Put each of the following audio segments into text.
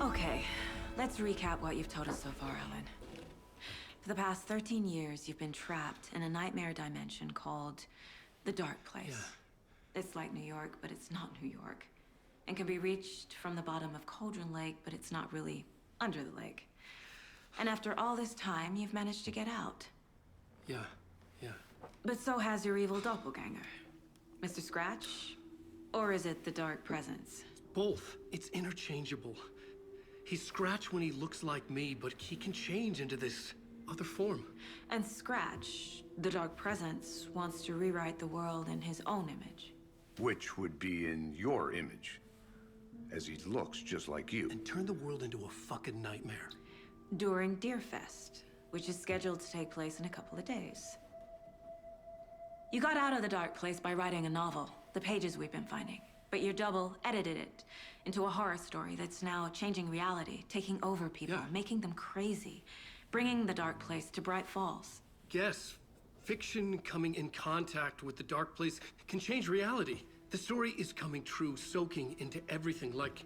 Okay, let's recap what you've told us so far, Alan. For the past 13 years, you've been trapped in a nightmare dimension called the Dark Place. Yeah. It's like New York, but it's not New York. And can be reached from the bottom of Cauldron Lake, but it's not really under the lake. And after all this time, you've managed to get out. Yeah. But so has your evil doppelganger. Mr. Scratch? Or is it the Dark Presence? Both. It's interchangeable. He's Scratch when he looks like me, but he can change into this other form. And Scratch, the Dark Presence, wants to rewrite the world in his own image. Which would be in your image, as he looks just like you. And turn the world into a fucking nightmare. During Deerfest, which is scheduled to take place in a couple of days. You got out of the Dark Place by writing a novel, the pages we've been finding. But your double edited it into a horror story that's now changing reality, taking over people, making them crazy, bringing the Dark Place to Bright Falls. Yes, fiction coming in contact with the Dark Place can change reality. The story is coming true, soaking into everything like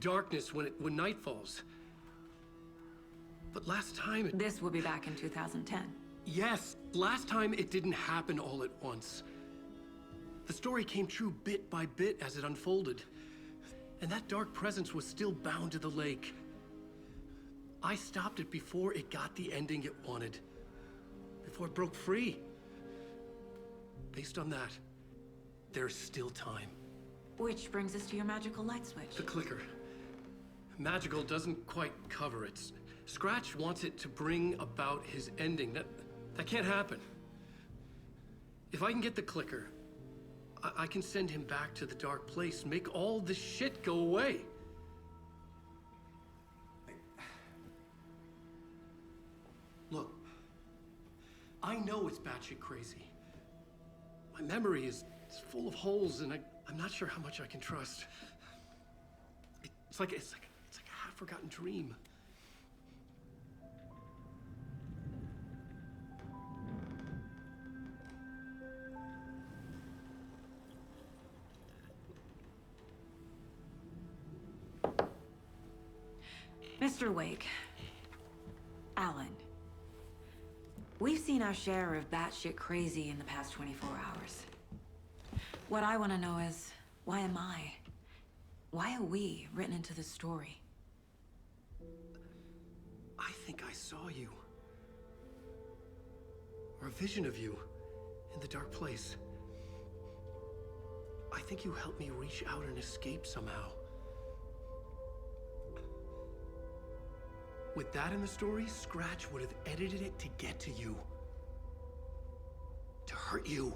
darkness when night falls. But last time it... This will be back in 2010. Yes, last time it didn't happen all at once. The story came true bit by bit as it unfolded. And that dark presence was still bound to the lake. I stopped it before it got the ending it wanted. Before it broke free. Based on that, there's still time. Which brings us to your magical light switch. The clicker. Magical doesn't quite cover it. Scratch wants it to bring about his ending. That can't happen. If I can get the clicker, I can send him back to the Dark Place, make all this shit go away. Look, I know it's batshit crazy. My memory is full of holes, and I'm not sure how much I can trust. It's like a half-forgotten dream. Mr. Wake, Alan, we've seen our share of batshit crazy in the past 24 hours. What I want to know is, why am I? Why are we written into the story? I think I saw you. Or a vision of you in the Dark Place. I think you helped me reach out and escape somehow. With that in the story, Scratch would have edited it to get to you. To hurt you.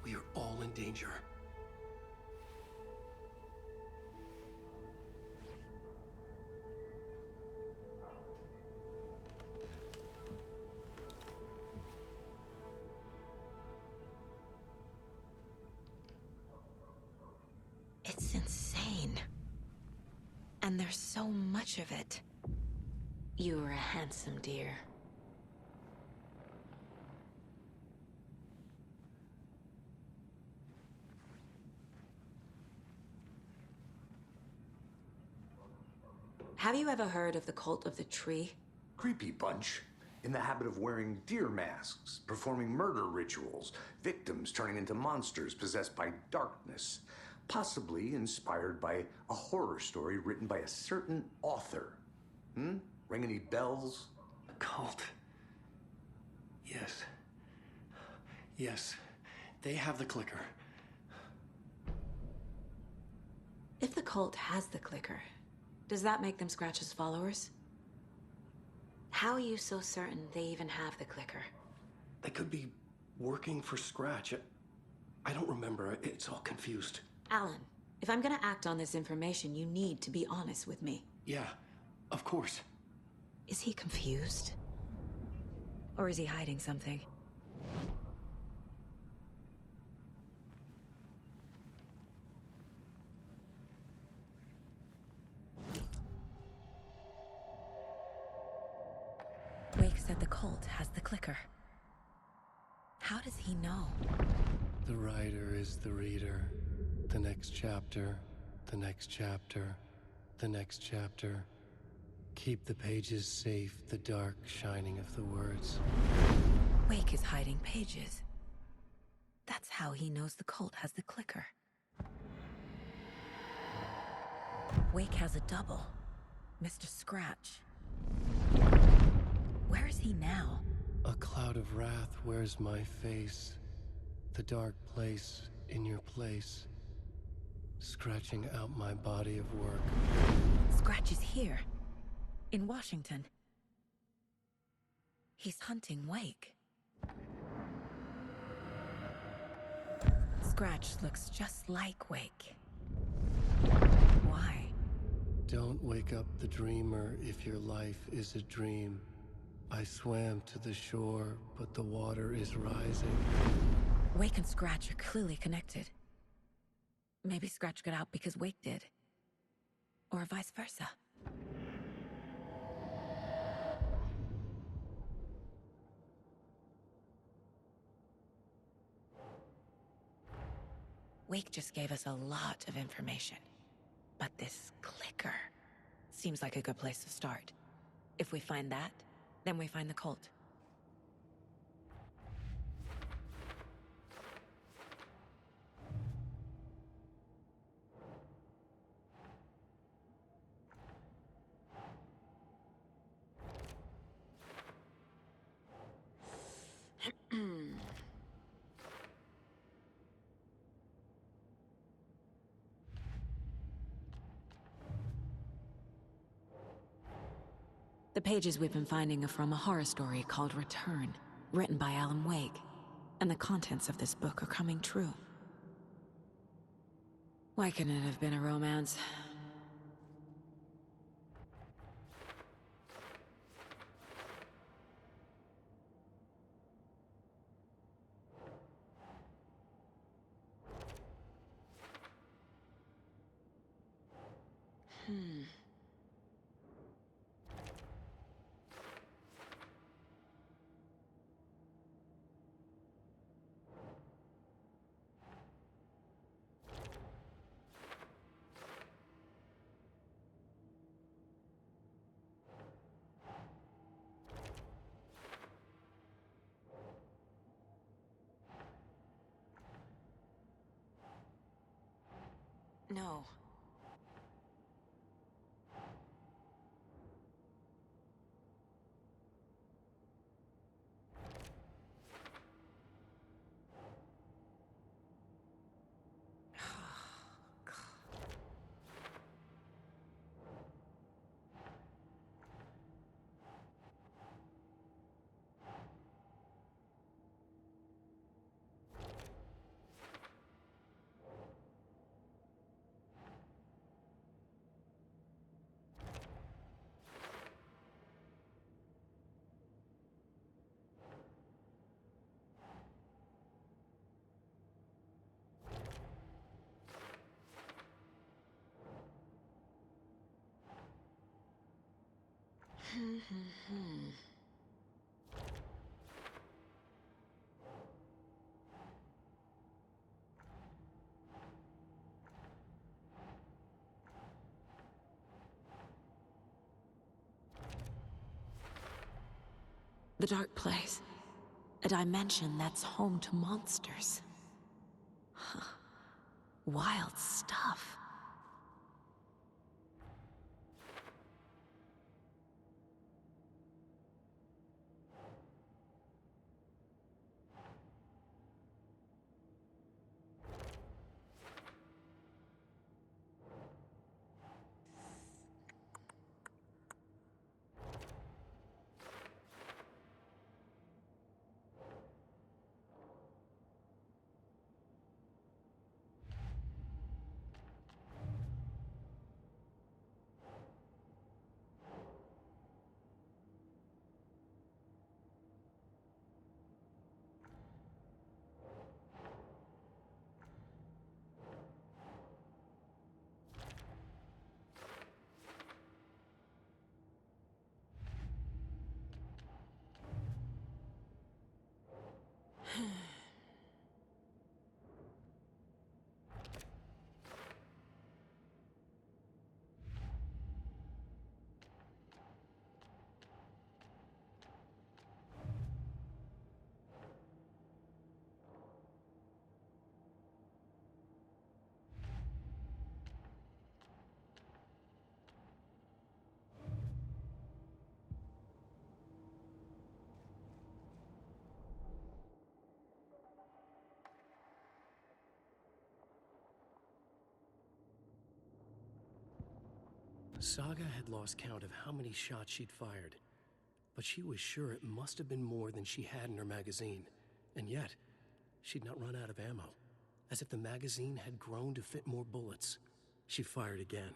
We are all in danger. It's insane. And there's so much of it. You're a handsome dear. Have you ever heard of the cult of the tree? Creepy bunch. In the habit of wearing deer masks, performing murder rituals, victims turning into monsters possessed by darkness. Possibly inspired by a horror story written by a certain author. Ring any bells? A cult. Yes. Yes. They have the clicker. If the cult has the clicker, does that make them Scratch's followers? How are you so certain they even have the clicker? They could be working for Scratch. I don't remember. It's all confused. Alan, if I'm gonna act on this information, you need to be honest with me. Yeah, of course. Is he confused? Or is he hiding something? Wake said the cult has the clicker. How does he know? The writer is the reader. The next chapter, the next chapter, the next chapter. Keep the pages safe, the dark shining of the words. Wake is hiding pages. That's how he knows the cult has the clicker. Wake has a double. Mr. Scratch. Where is he now? A cloud of wrath wears my face. The dark place in your place. Scratching out my body of work. Scratch is here. In Washington. He's hunting Wake. Scratch looks just like Wake. Why? Don't wake up the dreamer if your life is a dream. I swam to the shore, but the water is rising. Wake and Scratch are clearly connected. Maybe Scratch got out because Wake did. Or vice versa. Wake just gave us a lot of information. But this clicker seems like a good place to start. If we find that, then we find the cult. The pages we've been finding are from a horror story called Return, written by Alan Wake. And the contents of this book are coming true. Why couldn't it have been a romance? No. The dark place. A dimension that's home to monsters. Huh. Wild stuff. Saga had lost count of how many shots she'd fired, but she was sure it must have been more than she had in her magazine. And yet, she'd not run out of ammo. As if the magazine had grown to fit more bullets, she fired again.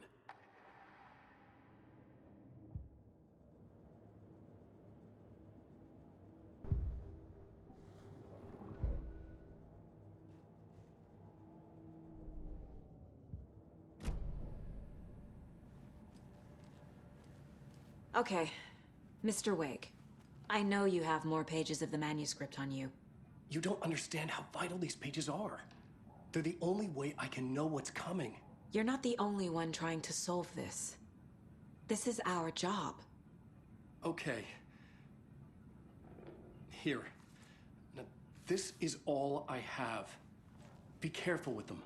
Okay, Mr. Wake. I know you have more pages of the manuscript on you. You don't understand how vital these pages are. They're the only way I can know what's coming. You're not the only one trying to solve this. This is our job. Okay. Here. Now, this is all I have. Be careful with them.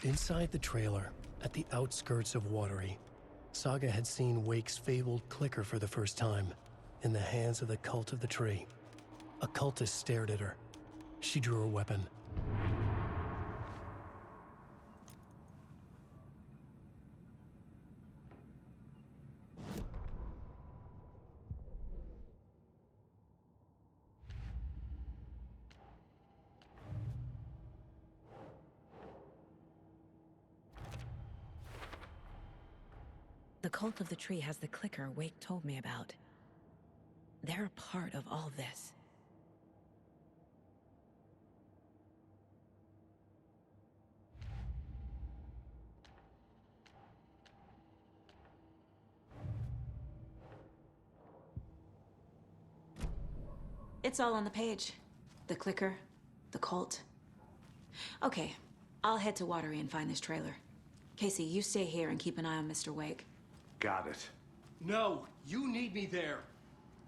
Inside the trailer, at the outskirts of Watery, Saga had seen Wake's fabled clicker for the first time, in the hands of the Cult of the Tree. A cultist stared at her. She drew her weapon. The Cult of the Tree has the clicker Wake told me about. They're a part of all this. It's all on the page. The clicker, the cult. Okay, I'll head to Watery and find this trailer. Casey, you stay here and keep an eye on Mr. Wake. Got it. No, you need me there.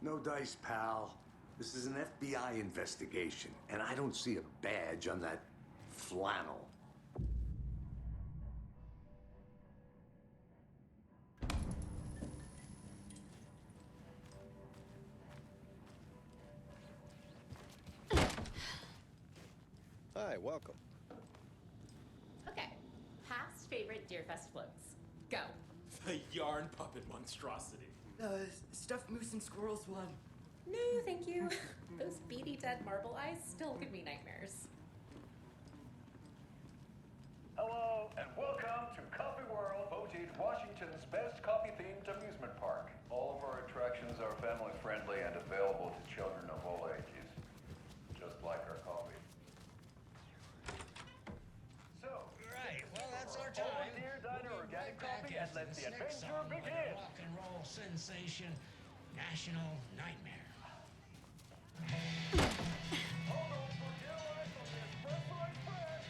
No dice, pal. This is an FBI investigation, and I don't see a badge on that flannel. Hi, welcome. Okay, past favorite Deerfest floats. Go. The yarn puppet monstrosity. Stuffed moose and squirrels one. No, thank you. Those beady dead marble eyes still give me nightmares. Hello, and welcome to Coffee World, voted Washington's best coffee-themed amusement park. All of our attractions are family-friendly and available to children of all ages, just like our coffee. So, Right, well, that's our Over time. Deer Diner We'll be Organic right back Coffee and after let this the next adventure song by begin. the rock and roll sensation, National Nightmare. Hold on for dear life on the Espresso Express.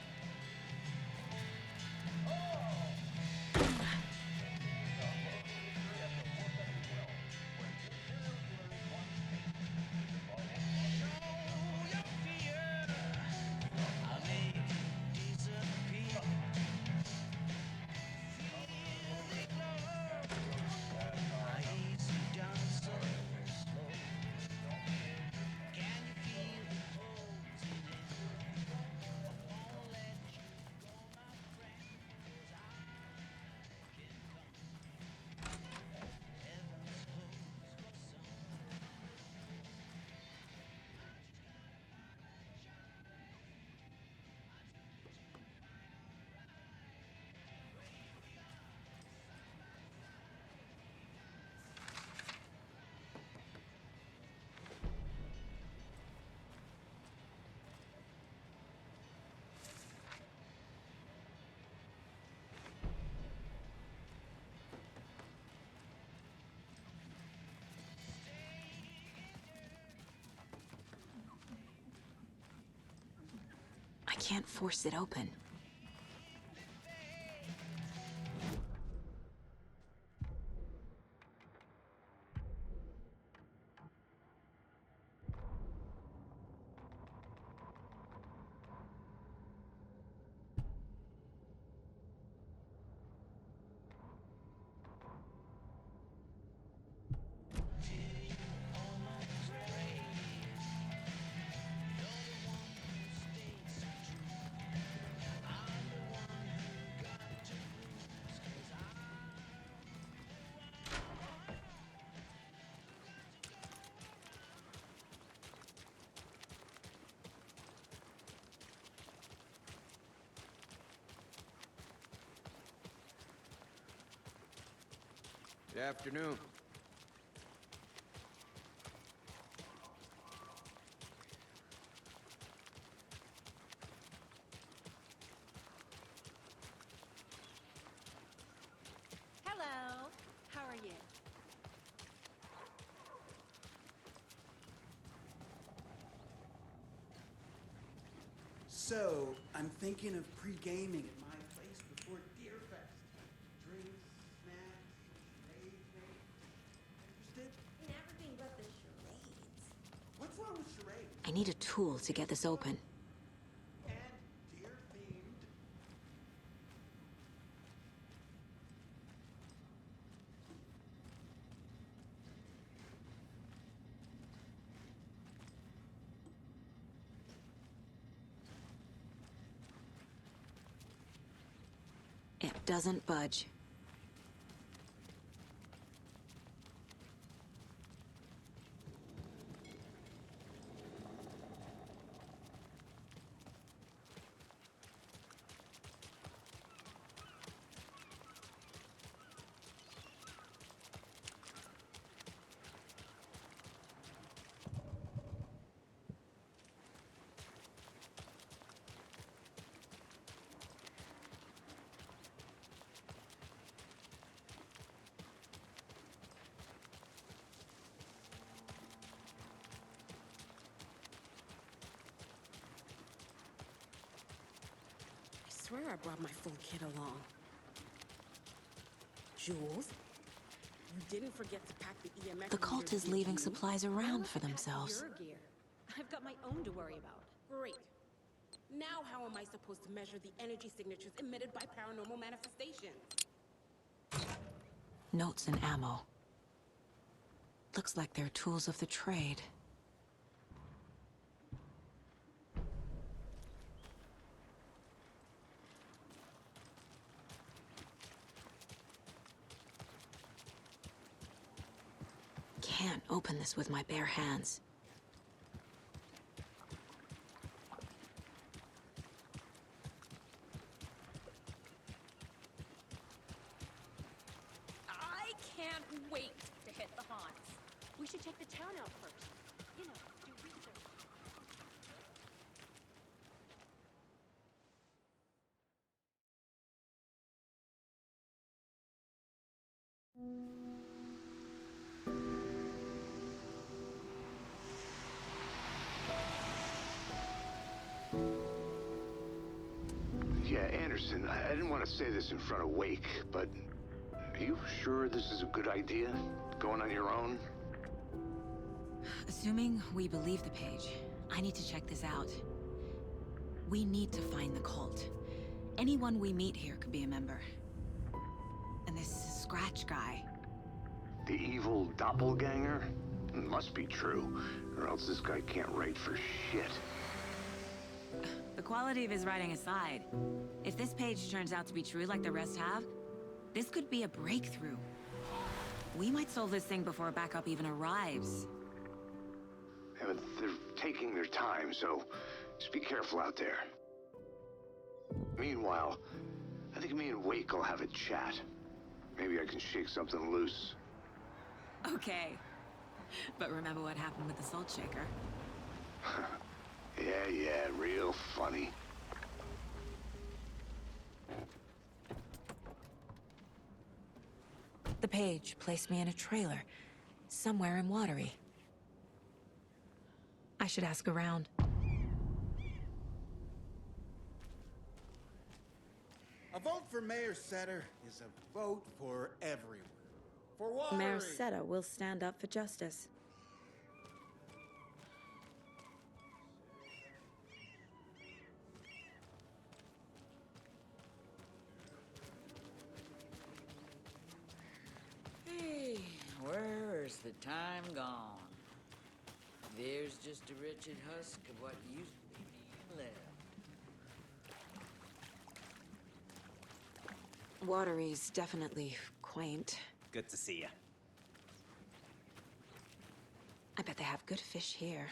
I can't force it open. Good afternoon. Hello. How are you? So, I'm thinking of pre-gaming at my place before Deer Fest. Drinks, snacks, charades, maybe. Interested? In everything but the charades. What's wrong with charades? I need a tool to get this open. And deer-themed. It doesn't budge. I swear I brought my full kit along. Jules, you didn't forget to pack the EMF. The cult is leaving supplies around for Pack themselves. your gear. I've got my own to worry about. Great. Now how am I supposed to measure the energy signatures emitted by paranormal manifestations? Notes and ammo. Looks like they're tools of the trade. Can't open this with my bare hands. I can't wait to hit the haunts. We should check the town out first. You know, do research. Yeah, Anderson, I didn't want to say this in front of Wake, but are you sure this is a good idea? Going on your own? Assuming we believe the page, I need to check this out. We need to find the cult. Anyone we meet here could be a member. And this Scratch guy. The evil doppelganger? Must be true, or else this guy can't write for shit. The quality of his writing aside, if this page turns out to be true like the rest have, this could be a breakthrough. We might solve this thing before backup even arrives. Yeah, but they're taking their time, so just be careful out there. Meanwhile, I think me and Wake will have a chat. Maybe I can shake something loose. Okay. But remember what happened with the salt shaker? Yeah, real funny. The page placed me in a trailer, somewhere in Watery. I should ask around. A vote for Mayor Setter is a vote for everyone. For Watery. Mayor Seta will stand up for justice. Hey, where's the time gone? There's just a wretched husk of what used to be me left. Watery's definitely quaint. Good to see you. I bet they have good fish here.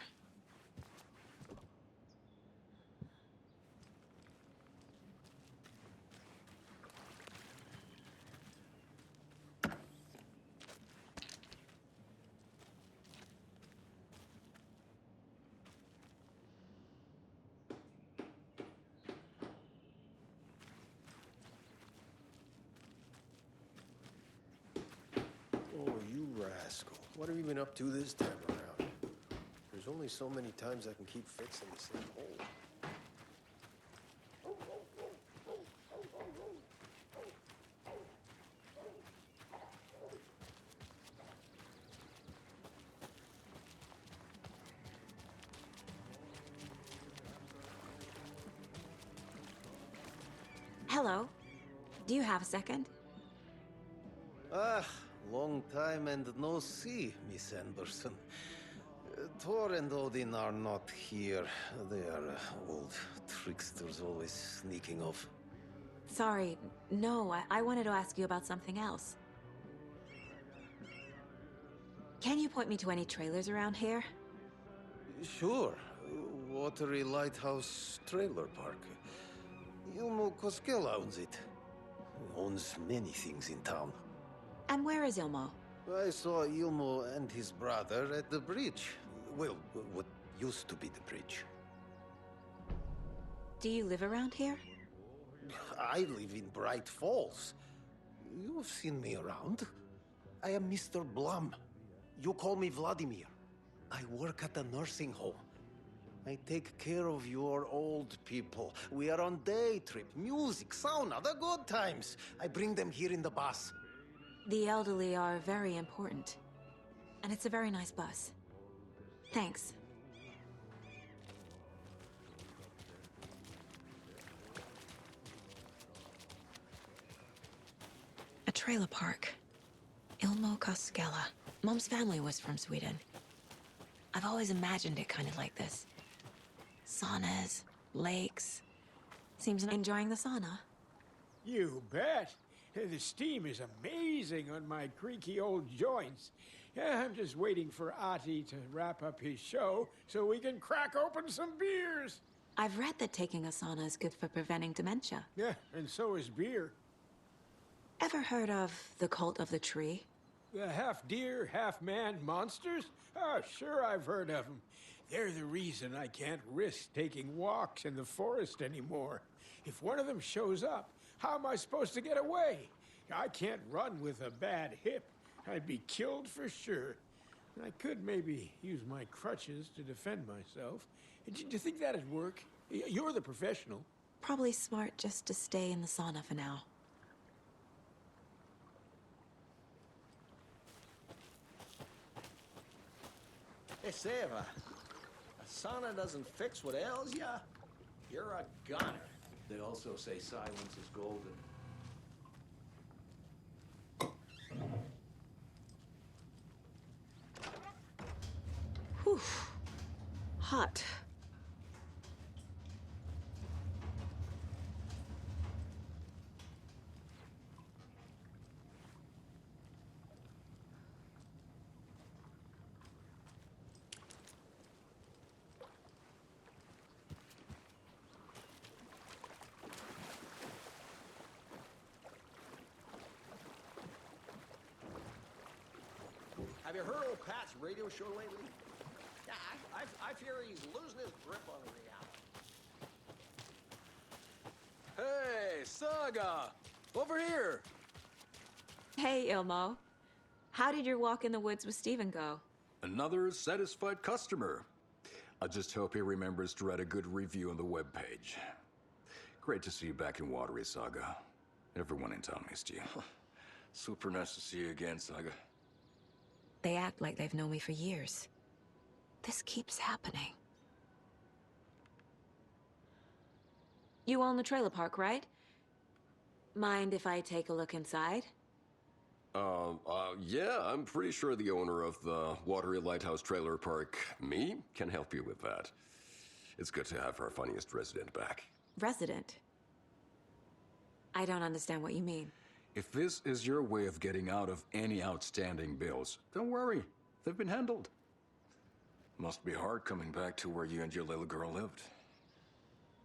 rascal. What have you been up to this time around? There's only so many times I can keep fixing the same hole. Hello. Do you have a second? Ah, long time and no see, Miss Anderson. Thor and Odin are not here. They are old tricksters always sneaking off. Sorry. No, I wanted to ask you about something else. Can you point me to any trailers around here? Sure. Watery Lighthouse Trailer Park. Ilmo Koskela owns it. Owns many things in town. And where is Ilmo? I saw Ilmo and his brother at the bridge. Well, what used to be the bridge. Do you live around here? I live in Bright Falls. You've seen me around. I am Mr. Blum. You call me Vladimir. I work at a nursing home. I take care of your old people. We are on day trip, music, sauna, the good times. I bring them here in the bus. The elderly are very important. And it's a very nice bus. Thanks. A trailer park. Ilmo Koskela. Mom's family was from Sweden. I've always imagined it kind of like this. Saunas, lakes. Seems enjoying the sauna. You bet. The steam is amazing on my creaky old joints. I'm just waiting for Ati to wrap up his show so we can crack open some beers. I've read that taking a sauna is good for preventing dementia. Yeah, and so is beer. Ever heard of the cult of the tree? The half-deer, half-man monsters? Oh, sure I've heard of them. They're the reason I can't risk taking walks in the forest anymore. If one of them shows up, how am I supposed to get away? I can't run with a bad hip. I'd be killed for sure. I could maybe use my crutches to defend myself. Do you think that'd work? You're the professional. Probably smart just to stay in the sauna for now. Hey, Seva. A sauna doesn't fix what ails ya. You're a gunner. They also say silence is golden. Whew. Hot. Have you heard old Pat's radio show lately? Yeah, I fear he's losing his grip on reality. Hey, Saga! Over here! Hey, Ilmo. How did your walk in the woods with Steven go? Another satisfied customer. I just hope he remembers to write a good review on the webpage. Great to see you back in Watery, Saga. Everyone in town missed you. Super nice to see you again, Saga. They act like they've known me for years. This keeps happening. You own the trailer park, right? Mind if I take a look inside? Yeah, I'm pretty sure the owner of the Watery Lighthouse Trailer Park, me, can help you with that. It's good to have our funniest resident back. Resident? I don't understand what you mean. If this is your way of getting out of any outstanding bills, don't worry. They've been handled. Must be hard coming back to where you and your little girl lived.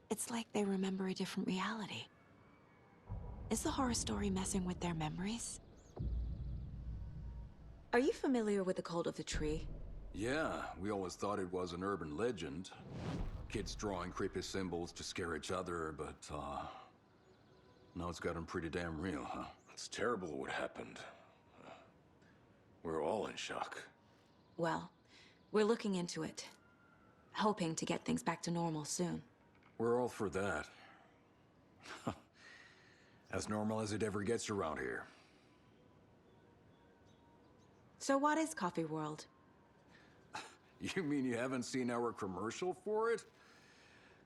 It's like they remember a different reality. Is the horror story messing with their memories? Are you familiar with the cult of the tree? Yeah, we always thought it was an urban legend. Kids drawing creepy symbols to scare each other, but, now it's gotten pretty damn real, huh? It's terrible what happened. We're all in shock. Well, we're looking into it. Hoping to get things back to normal soon. We're all for that. As normal as it ever gets around here. So what is Coffee World? You mean you haven't seen our commercial for it?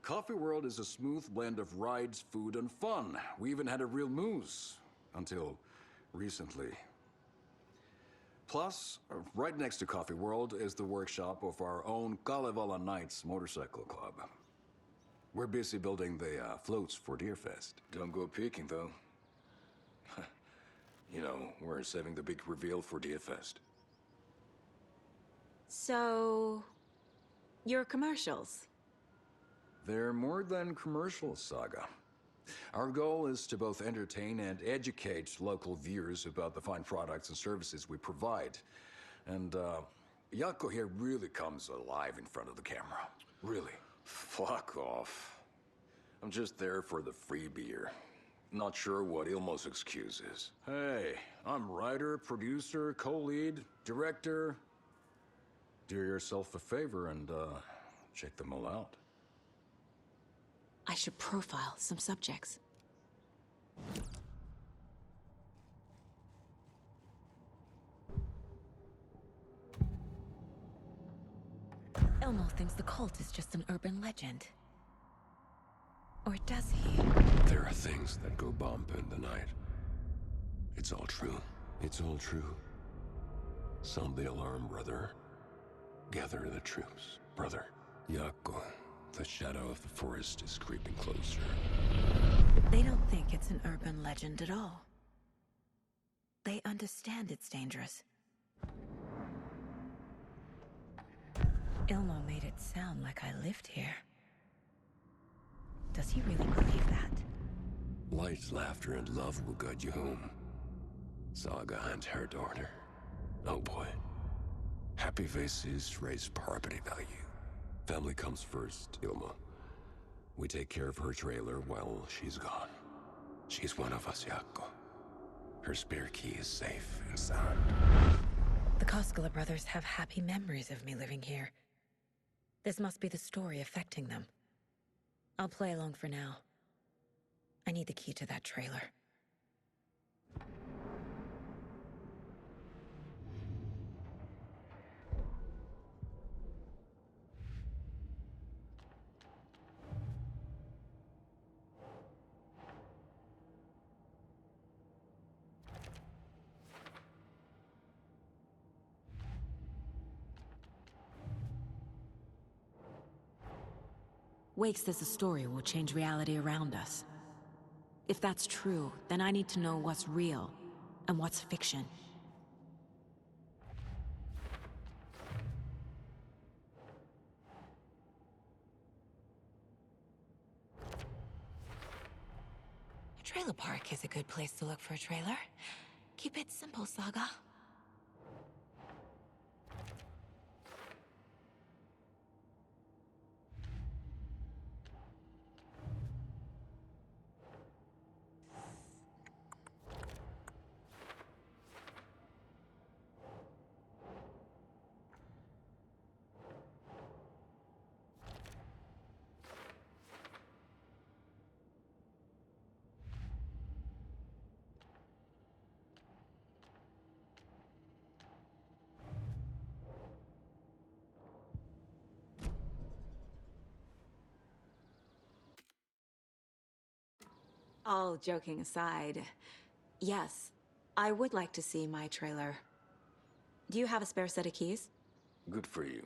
Coffee World is a smooth blend of rides, food, and fun. We even had a real moose. Until recently. Plus, right next to Coffee World is the workshop of our own KalevaLaNyde Motorcycle Club. We're busy building the floats for Deerfest. Don't go peeking, though. You know, we're saving the big reveal for Deerfest. So... your commercials? They're more than commercials, Saga. Our goal is to both entertain and educate local viewers about the fine products and services we provide. And, Yako here really comes alive in front of the camera. Really. Fuck off. I'm just there for the free beer. Not sure what Ilmo's excuse is. Hey, I'm writer, producer, co-lead, director. Do yourself a favor and, check them all out. I should profile some subjects. Ilmo thinks the cult is just an urban legend. Or does he? There are things that go bump in the night. It's all true. It's all true. Sound the alarm, brother. Gather the troops, brother. Yako, the shadow of the forest is creeping closer. They don't think it's an urban legend at all. They understand it's dangerous. Ilmo made it sound like I lived here. Does he really believe that? Light, laughter, and love will guide you home. Saga and her daughter. Oh boy. Happy faces raise property value. Family comes first, Ilma. We take care of her trailer while she's gone. She's one of us, Yako. Her spare key is safe and sound. The Koskela brothers have happy memories of me living here. This must be the story affecting them. I'll play along for now. I need the key to that trailer. Wake says the story will change reality around us. If that's true, then I need to know what's real and what's fiction. A trailer park is a good place to look for a trailer. Keep it simple, Saga. All joking aside, yes, I would like to see my trailer. Do you have a spare set of keys? Good for you.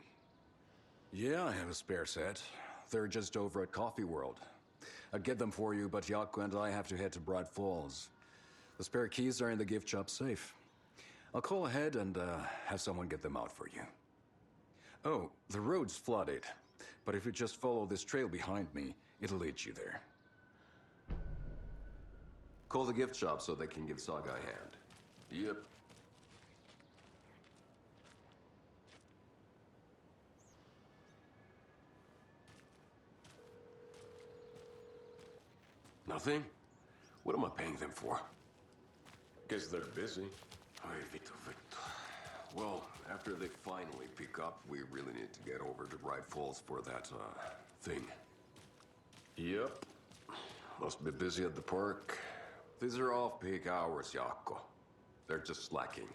Yeah, I have a spare set. They're just over at Coffee World. I'd get them for you, but Yako and I have to head to Bright Falls. The spare keys are in the gift shop safe. I'll call ahead and have someone get them out for you. Oh, the road's flooded, but if you just follow this trail behind me, it'll lead you there. Call the gift shop so they can give Saga a hand. Yep. Nothing? What am I paying them for? Guess they're busy. Ay, Vito. Well, after they finally pick up, we really need to get over to Bright Falls for that, thing. Yep. Must be busy at the park. These are off-peak hours, Jaakko. They're just slacking.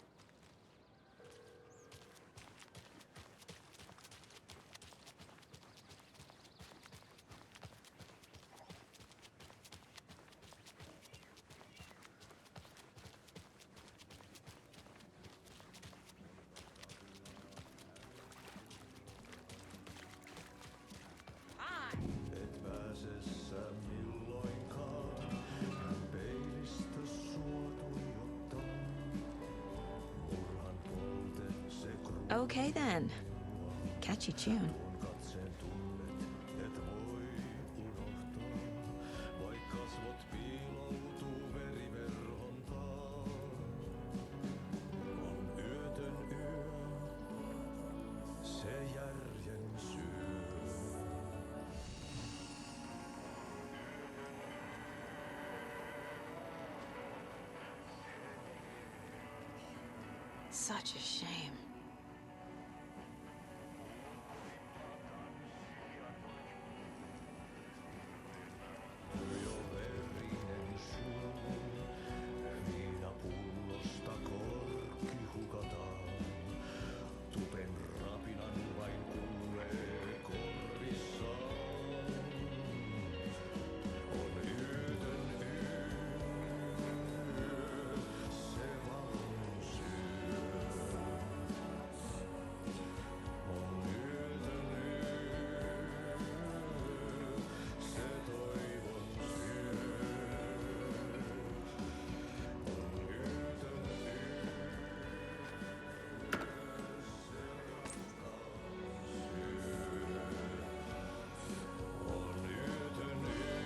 Okay then. Catchy tune. Such a shame.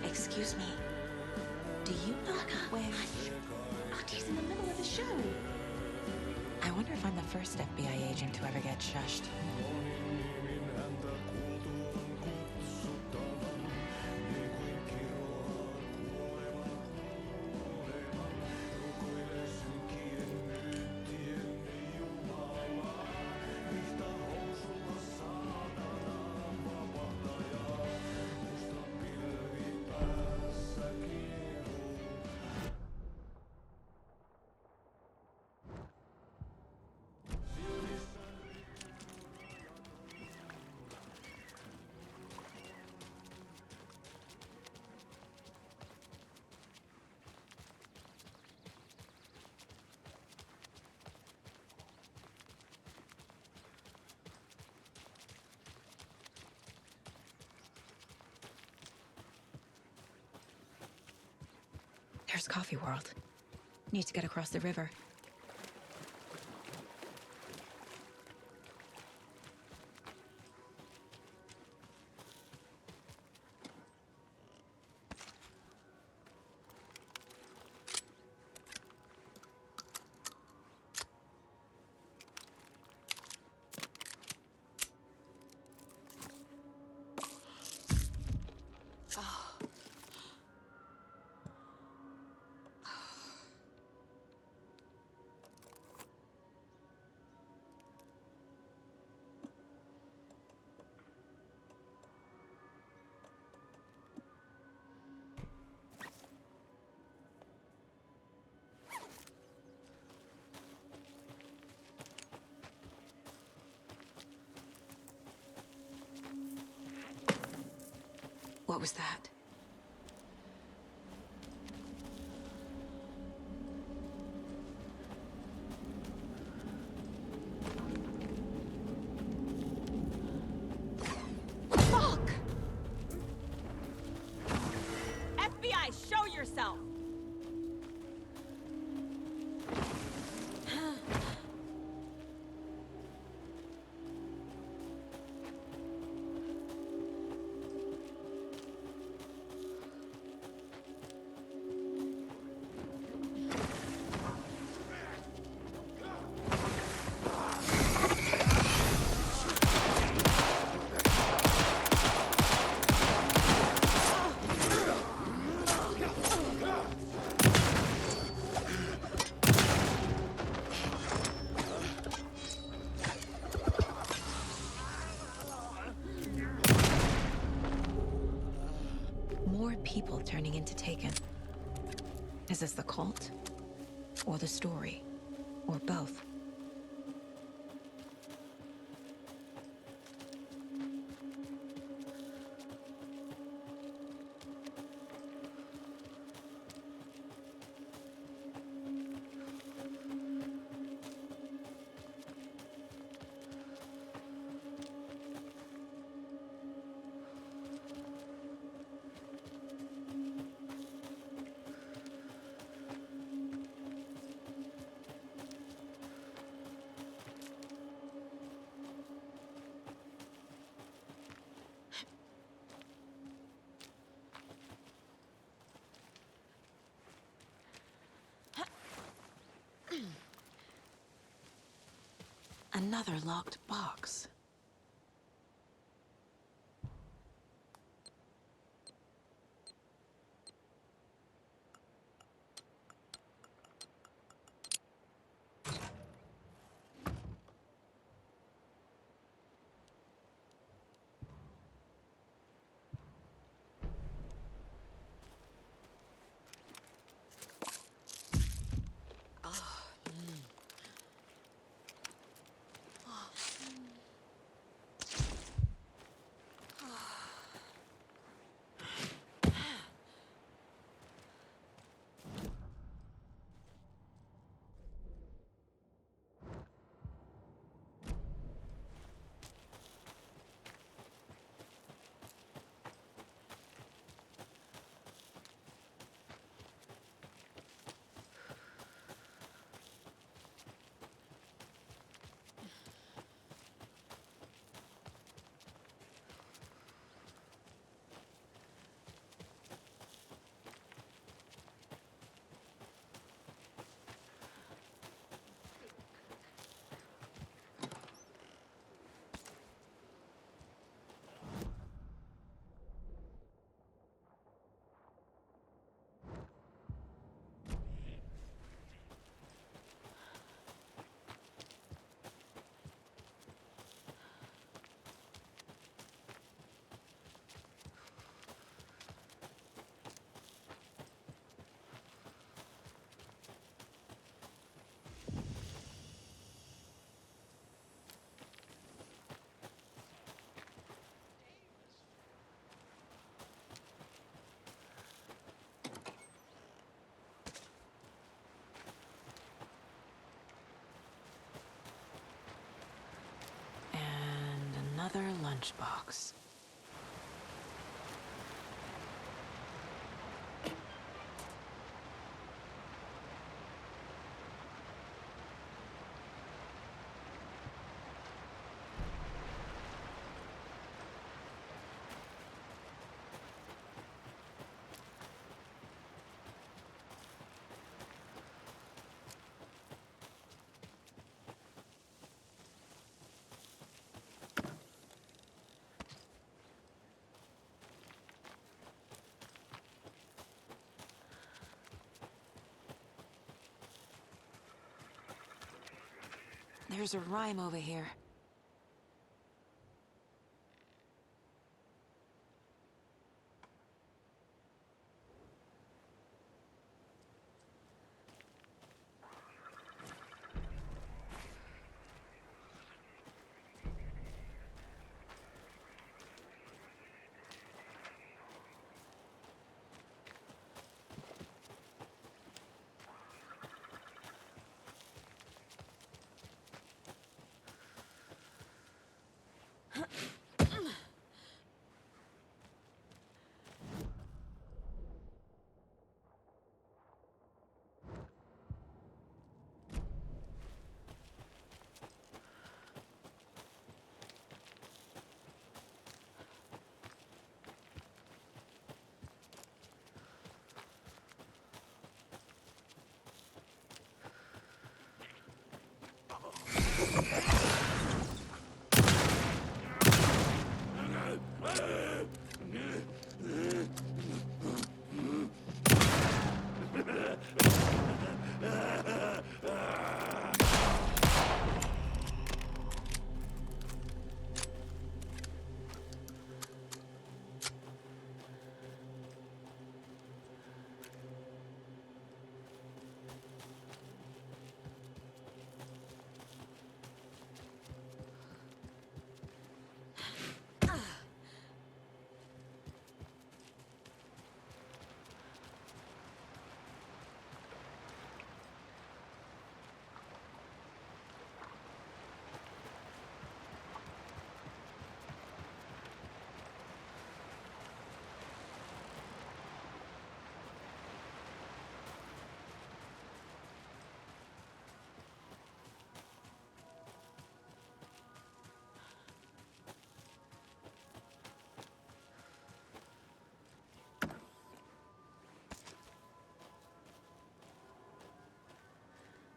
Excuse me. Do you know where... Auntie in the middle of the show. I wonder if I'm the first FBI agent to ever get shushed. There's Coffee World. Need to get across the river. What was that? Fuck! FBI, show yourself! Is this the cult? Or the story? Or both? Another locked box. Another lunchbox. There's a rhyme over here.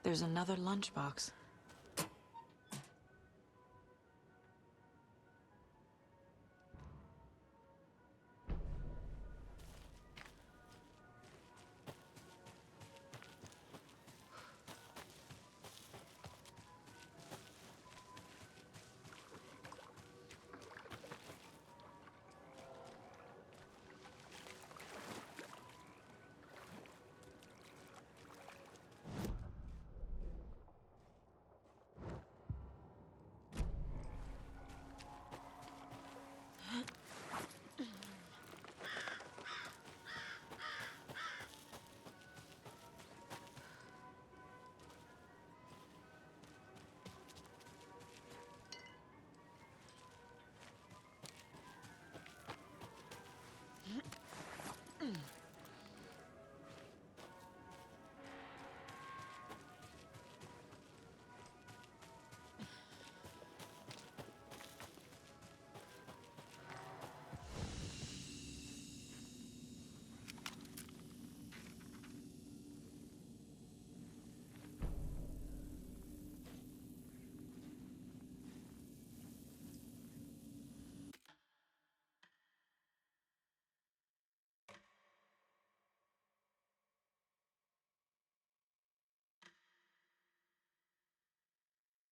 There's another lunchbox.